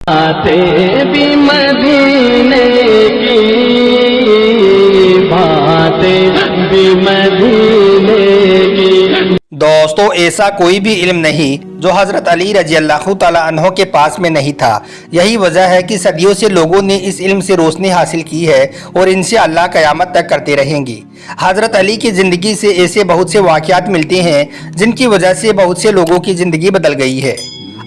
बातें भी मदीने की, बातें भी मदीने की। दोस्तों, ऐसा कोई भी इल्म नहीं जो हज़रत अली रजी अल्लाह तआला अन्हो के पास में नहीं था। यही वजह है कि सदियों से लोगों ने इस इल्म से रोशनी हासिल की है और इनसे अल्लाह क़यामत तक करते रहेंगे। हज़रत अली की ज़िंदगी से ऐसे बहुत से वाक़यात मिलते हैं जिनकी वजह से बहुत से लोगों की ज़िंदगी बदल गई है।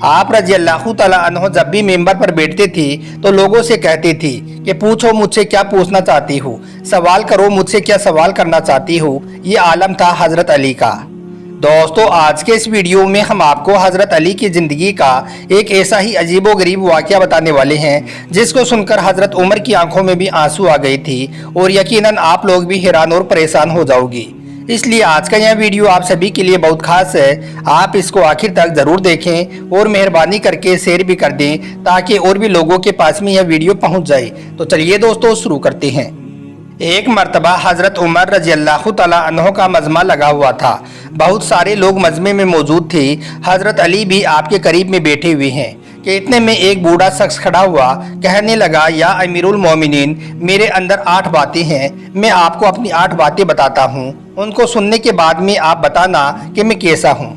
आप रजी अल्लाह तआला अन्हो जब भी मेंबर पर बैठते थे तो लोगों से कहते थे कि पूछो मुझसे क्या पूछना चाहती हो, सवाल करो मुझसे क्या सवाल करना चाहती हो। ये आलम था हज़रत अली का। दोस्तों, आज के इस वीडियो में हम आपको हज़रत अली की ज़िंदगी का एक ऐसा ही अजीबो गरीब वाक़या बताने वाले हैं जिसको सुनकर हज़रत उमर की आंखों में भी आंसू आ गई थी और यकीनन आप लोग भी हैरान और परेशान हो जाओगी। इसलिए आज का यह वीडियो आप सभी के लिए बहुत खास है। आप इसको आखिर तक ज़रूर देखें और मेहरबानी करके शेयर भी कर दें ताकि और भी लोगों के पास में यह वीडियो पहुँच जाए। तो चलिए दोस्तों, शुरू करते हैं। एक मर्तबा हज़रत उमर रजी अल्लाह तआला अन्हो का मजमा लगा हुआ था। बहुत सारे लोग मजमे में मौजूद थे। हज़रत अली भी आपके करीब में बैठे हुए हैं कि इतने में एक बूढ़ा शख्स खड़ा हुआ, कहने लगा, या अमीरुल मोमिनीन, मेरे अंदर 8 बातें हैं। मैं आपको अपनी 8 बातें बताता हूँ, उनको सुनने के बाद में आप बताना कि मैं कैसा हूँ।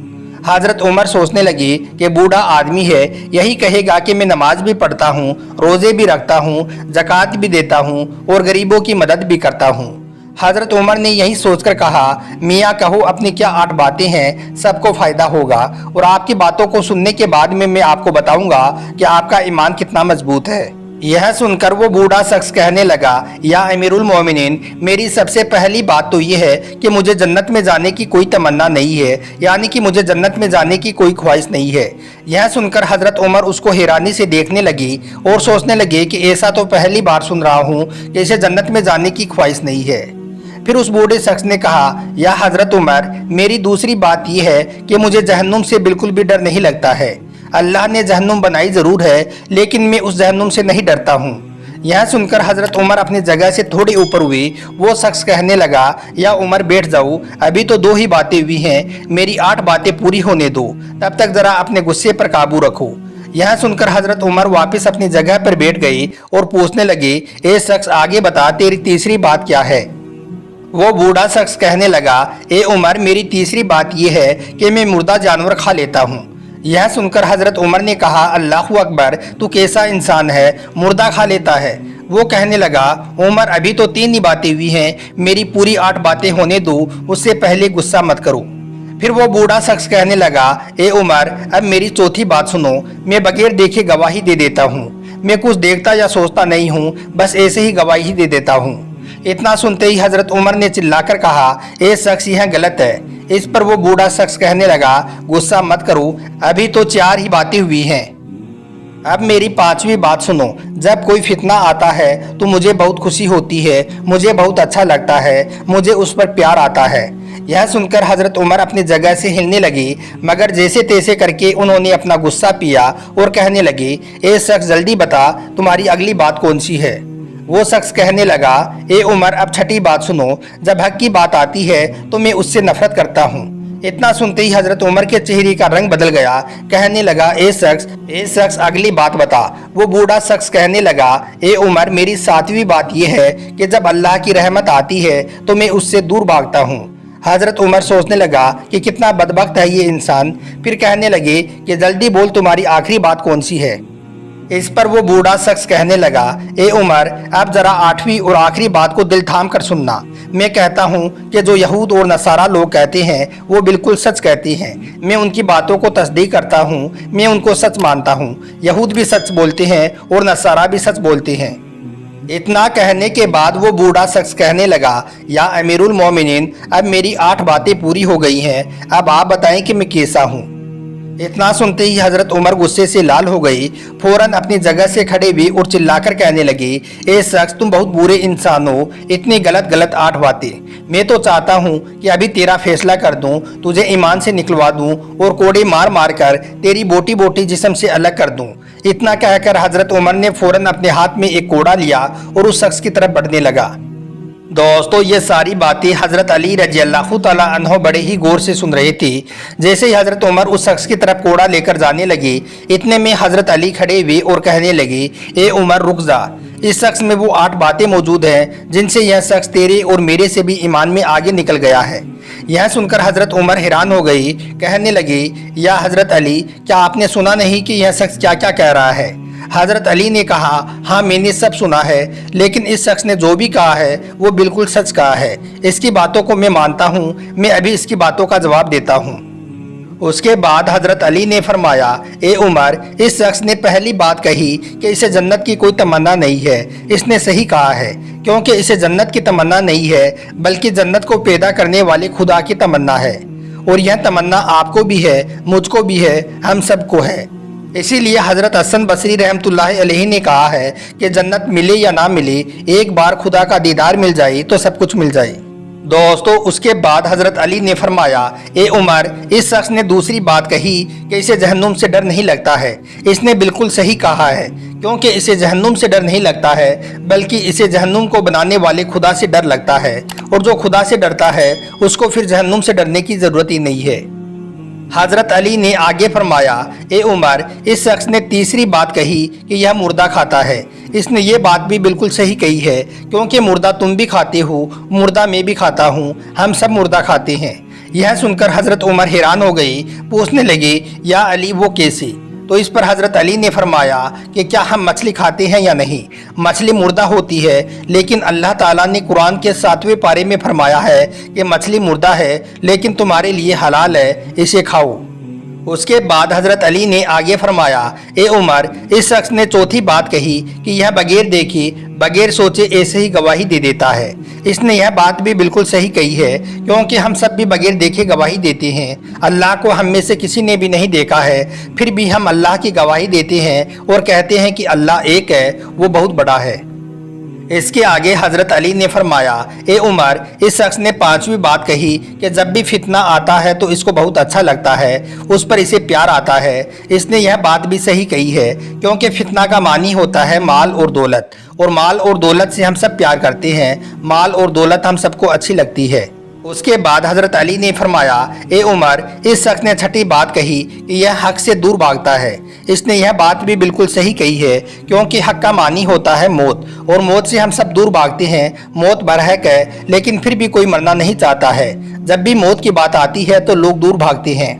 हज़रत उमर सोचने लगे कि बूढ़ा आदमी है, यही कहेगा कि मैं नमाज भी पढ़ता हूँ, रोज़े भी रखता हूँ, ज़कात भी देता हूँ और गरीबों की मदद भी करता हूँ। हज़रत उमर ने यही सोचकर कहा, मियाँ कहो अपनी क्या 8 बातें हैं, सबको फ़ायदा होगा और आपकी बातों को सुनने के बाद में मैं आपको बताऊँगा कि आपका ईमान कितना मजबूत है। यह सुनकर वो बूढ़ा शख्स कहने लगा, या अमीरुल मोमिनीन, मेरी सबसे पहली बात तो ये है कि मुझे जन्नत में जाने की कोई तमन्ना नहीं है, यानी कि मुझे जन्नत में जाने की कोई ख्वाहिश नहीं है। यह सुनकर हज़रत उमर उसको हैरानी से देखने लगी और सोचने लगे कि ऐसा तो पहली बार सुन रहा हूँ कि इसे जन्नत में जाने की ख्वाहिश नहीं है। फिर उस बूढ़े शख्स ने कहा, या हज़रत उमर, मेरी दूसरी बात यह है कि मुझे जहन्नुम से बिल्कुल भी डर नहीं लगता है। अल्लाह ने जहन्नुम बनाई ज़रूर है, लेकिन मैं उस जहन्नुम से नहीं डरता हूँ। यह सुनकर हज़रत उमर अपनी जगह से थोड़ी ऊपर हुई। वो शख्स कहने लगा, या उमर बैठ जाओ, अभी तो 2 ही बातें हुई हैं, मेरी 8 बातें पूरी होने दो, तब तक ज़रा अपने गुस्से पर काबू रखो। यह सुनकर हज़रत उमर वापस अपनी जगह पर बैठ गई और पूछने लगे, ए शख्स, आगे बता, तेरी तीसरी बात क्या है। वो बूढ़ा शख्स कहने लगा, ए उमर, मेरी तीसरी बात यह है कि मैं मुर्दा जानवर खा लेता हूँ। यह सुनकर हज़रत उमर ने कहा, अल्लाहु अकबर, तू कैसा इंसान है, मुर्दा खा लेता है। वो कहने लगा, उमर, अभी तो 3 ही बातें हुई हैं, मेरी पूरी 8 बातें होने दो, उससे पहले गुस्सा मत करो। फिर वो बूढ़ा शख्स कहने लगा, ए उमर, अब मेरी चौथी बात सुनो, मैं बगैर देखे गवाही दे देता हूँ। मैं कुछ देखता या सोचता नहीं हूँ, बस ऐसे ही गवाही दे देता हूँ। इतना सुनते ही हज़रत उमर ने चिल्लाकर कहा, ए शख्स, यह गलत है। इस पर वो बूढ़ा शख्स कहने लगा, गुस्सा मत करो, अभी तो 4 ही बातें हुई हैं। अब मेरी 5वीं बात सुनो। जब कोई फितना आता है तो मुझे बहुत खुशी होती है, मुझे बहुत अच्छा लगता है, मुझे उस पर प्यार आता है। यह सुनकर हज़रत उमर अपनी जगह से हिलने लगी, मगर जैसे तैसे करके उन्होंने अपना गुस्सा पिया और कहने लगे, ए शख्स, जल्दी बता, तुम्हारी अगली बात कौन सी है। वो शख्स कहने लगा, ए उमर, अब 6ठी बात सुनो। जब हक की बात आती है तो मैं उससे नफरत करता हूँ। इतना सुनते ही हज़रत उमर के चेहरे का रंग बदल गया। कहने लगा, ए शख्स, अगली बात बता। वो बूढ़ा शख्स कहने लगा, ए उमर, मेरी 7वीं बात यह है कि जब अल्लाह की रहमत आती है तो मैं उससे दूर भागता हूँ। हज़रत उमर सोचने लगा कि कितना बदबख्त है ये इंसान। फिर कहने लगे कि जल्दी बोल, तुम्हारी आखिरी बात कौन सी है। इस पर वो बूढ़ा शख्स कहने लगा, ए उमर, अब जरा 8वीं और आखिरी बात को दिल थाम कर सुनना। मैं कहता हूँ कि जो यहूद और नसारा लोग कहते हैं वो बिल्कुल सच कहते हैं। मैं उनकी बातों को तस्दीक करता हूँ, मैं उनको सच मानता हूँ। यहूद भी सच बोलते हैं और नसारा भी सच बोलते हैं। इतना कहने के बाद वो बूढ़ा शख्स कहने लगा, या अमीरुल मोमिनीन, अब मेरी 8 बातें पूरी हो गई हैं, अब आप बताएं कि मैं कैसा हूँ। इतना सुनते ही हज़रत उमर गुस्से से लाल हो गई। फौरन अपनी जगह से खड़े हुए और चिल्लाकर कहने लगे, ए शख्स, तुम बहुत बुरे इंसान हो, इतनी गलत 8 बातें। मैं तो चाहता हूँ कि अभी तेरा फैसला कर दूँ, तुझे ईमान से निकलवा दूँ और कोड़े मार मार कर तेरी बोटी बोटी जिस्म से अलग कर दूँ। इतना कहकर हज़रत उमर ने फौरन अपने हाथ में एक कोड़ा लिया और उस शख्स की तरफ बढ़ने लगा। दोस्तों ये सारी बातें हज़रत अली रजी अल्लाह तआला अन्हो बड़े ही गौर से सुन रहे थे। जैसे ही हज़रत उमर उस शख्स की तरफ कोड़ा लेकर जाने लगे, इतने में हज़रत अली खड़े हुए और कहने लगे, ए उमर रुक जा, इस शख्स में वो 8 बातें मौजूद हैं जिनसे यह शख्स तेरे और मेरे से भी ईमान में आगे निकल गया है। यह सुनकर हज़रत उमर हैरान हो गई, कहने लगे, या हज़रत अली, क्या आपने सुना नहीं कि यह शख्स क्या क्या कह रहा है? हज़रत अली ने कहा, हाँ मैंने सब सुना है, लेकिन इस शख्स ने जो भी कहा है वो बिल्कुल सच कहा है। इसकी बातों को मैं मानता हूँ, मैं अभी इसकी बातों का जवाब देता हूँ। उसके बाद हज़रत अली ने फरमाया, ए उमर, इस शख्स ने पहली बात कही कि इसे जन्नत की कोई तमन्ना नहीं है। इसने सही कहा है, क्योंकि इसे जन्नत की तमन्ना नहीं है, बल्कि जन्नत को पैदा करने वाले खुदा की तमन्ना है। और यह तमन्ना आपको भी है, मुझको भी है, हम सबको है। इसीलिए हज़रत हसन बसरी रहमतुल्लाह अलैहि ने कहा है कि जन्नत मिले या ना मिले, एक बार खुदा का दीदार मिल जाए तो सब कुछ मिल जाए। दोस्तों उसके बाद हज़रत अली ने फरमाया, ए उमर, इस शख्स ने दूसरी बात कही कि इसे जहन्नुम से डर नहीं लगता है। इसने बिल्कुल सही कहा है, क्योंकि इसे जहन्नुम से डर नहीं लगता है, बल्कि इसे जहन्नुम को बनाने वाले खुदा से डर लगता है। और जो खुदा से डरता है उसको फिर जहन्नुम से डरने की ज़रूरत ही नहीं है। हज़रत अली ने आगे फरमाया, ए उमर, इस शख्स ने तीसरी बात कही कि यह मुर्दा खाता है। इसने ये बात भी बिल्कुल सही कही है, क्योंकि मुर्दा तुम भी खाते हो, मुर्दा मैं भी खाता हूँ, हम सब मुर्दा खाते हैं। यह सुनकर हज़रत उमर हैरान हो गई, पूछने लगे, या अली वो कैसे? तो इस पर हज़रत अली ने फरमाया कि क्या हम मछली खाते हैं या नहीं? मछली मुर्दा होती है, लेकिन अल्लाह ताला ने कुरान के 7वें पारे में फरमाया है कि मछली मुर्दा है, लेकिन तुम्हारे लिए हलाल है, इसे खाओ। उसके बाद हज़रत अली ने आगे फरमाया, ए उमर, इस शख्स ने चौथी बात कही कि यह बगैर देखे, बगैर सोचे ऐसे ही गवाही दे देता है। इसने यह बात भी बिल्कुल सही कही है, क्योंकि हम सब भी बगैर देखे गवाही देते हैं। अल्लाह को हम में से किसी ने भी नहीं देखा है, फिर भी हम अल्लाह की गवाही देते हैं और कहते हैं कि अल्लाह एक है, वो बहुत बड़ा है। इसके आगे हज़रत अली ने फरमाया, ए उमर, इस शख्स ने 5वीं बात कही कि जब भी फितना आता है तो इसको बहुत अच्छा लगता है, उस पर इसे प्यार आता है। इसने यह बात भी सही कही है, क्योंकि फितना का मानी होता है माल और दौलत, और माल और दौलत से हम सब प्यार करते हैं, माल और दौलत हम सबको अच्छी लगती है। उसके बाद हज़रत अली ने फरमाया, ए उमर, इस शख्स ने 6ठी बात कही कि यह हक से दूर भागता है। इसने यह बात भी बिल्कुल सही कही है, क्योंकि हक का मानी होता है मौत, और मौत से हम सब दूर भागते हैं। मौत बरहक है, लेकिन फिर भी कोई मरना नहीं चाहता है। जब भी मौत की बात आती है तो लोग दूर भागते हैं।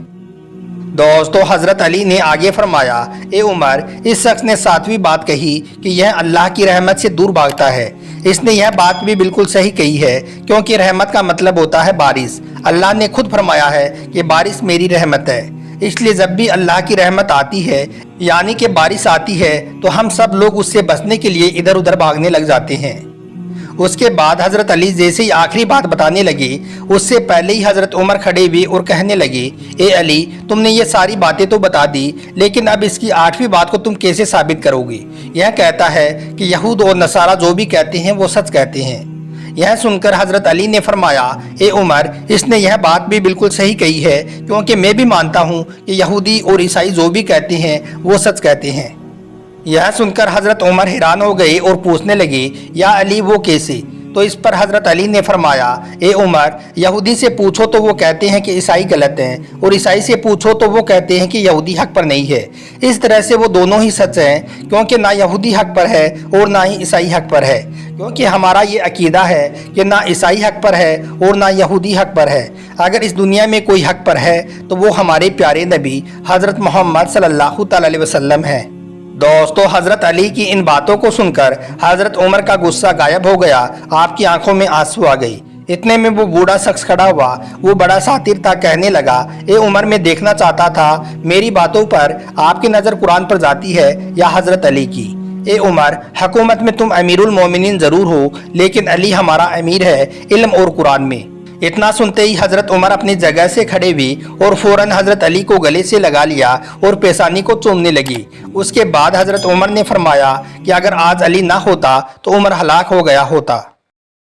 दोस्तों हज़रत अली ने आगे फरमाया, ए उमर, इस शख्स ने 7वीं बात कही कि यह अल्लाह की रहमत से दूर भागता है। इसने यह बात भी बिल्कुल सही कही है, क्योंकि रहमत का मतलब होता है बारिश। अल्लाह ने खुद फरमाया है कि बारिश मेरी रहमत है। इसलिए जब भी अल्लाह की रहमत आती है, यानी कि बारिश आती है, तो हम सब लोग उससे बचने के लिए इधर उधर भागने लग जाते हैं। उसके बाद हज़रत अली जैसे ही आखिरी बात बताने लगे, उससे पहले ही हज़रत उमर खड़े हुए और कहने लगे, ए अली, तुमने ये सारी बातें तो बता दी, लेकिन अब इसकी 8वीं बात को तुम कैसे साबित करोगे? यह कहता है कि यहूद और नसारा जो भी कहते हैं वो सच कहते हैं। यह सुनकर हज़रत अली ने फरमाया, ए उमर, इसने यह बात भी बिल्कुल सही कही है, क्योंकि मैं भी मानता हूँ कि यहूदी और ईसाई जो भी कहते हैं वो सच कहते हैं। यह सुनकर हज़रत उमर हैरान हो गए और पूछने लगे, या अली वो कैसे? तो इस पर हज़रत अली ने फरमाया, ए उमर, यहूदी से पूछो तो वो कहते हैं कि ईसाई गलत हैं, और ईसाई से पूछो तो वो कहते हैं कि यहूदी हक पर नहीं है। इस तरह से वो दोनों ही सच हैं, क्योंकि ना यहूदी हक पर है और ना ही ईसाई हक पर है। क्योंकि हमारा ये अकीदा है कि ना ईसाई हक पर है और ना यहूदी हक पर है। अगर इस दुनिया में कोई हक पर है तो वो हमारे प्यारे नबी हज़रत मोहम्मद सल्लल्लाहु अलैहि वसल्लम है। दोस्तों हज़रत अली की इन बातों को सुनकर हज़रत उमर का गुस्सा गायब हो गया, आपकी आंखों में आंसू आ गई। इतने में वो बूढ़ा शख्स खड़ा हुआ, वो बड़ा सातिर था, कहने लगा, ए उमर, मैं देखना चाहता था मेरी बातों पर आपकी नज़र कुरान पर जाती है या हज़रत अली की। ए उमर, हुकूमत में तुम अमीरुल मोमिनीन ज़रूर हो, लेकिन अली हमारा अमीर है इल्म और कुरान में। इतना सुनते ही हज़रत उमर अपनी जगह से खड़े हुए और फ़ौरन हज़रत अली को गले से लगा लिया और पेशानी को चूमने लगी। उसके बाद हज़रत उमर ने फरमाया कि अगर आज अली ना होता तो उमर हलाक हो गया होता।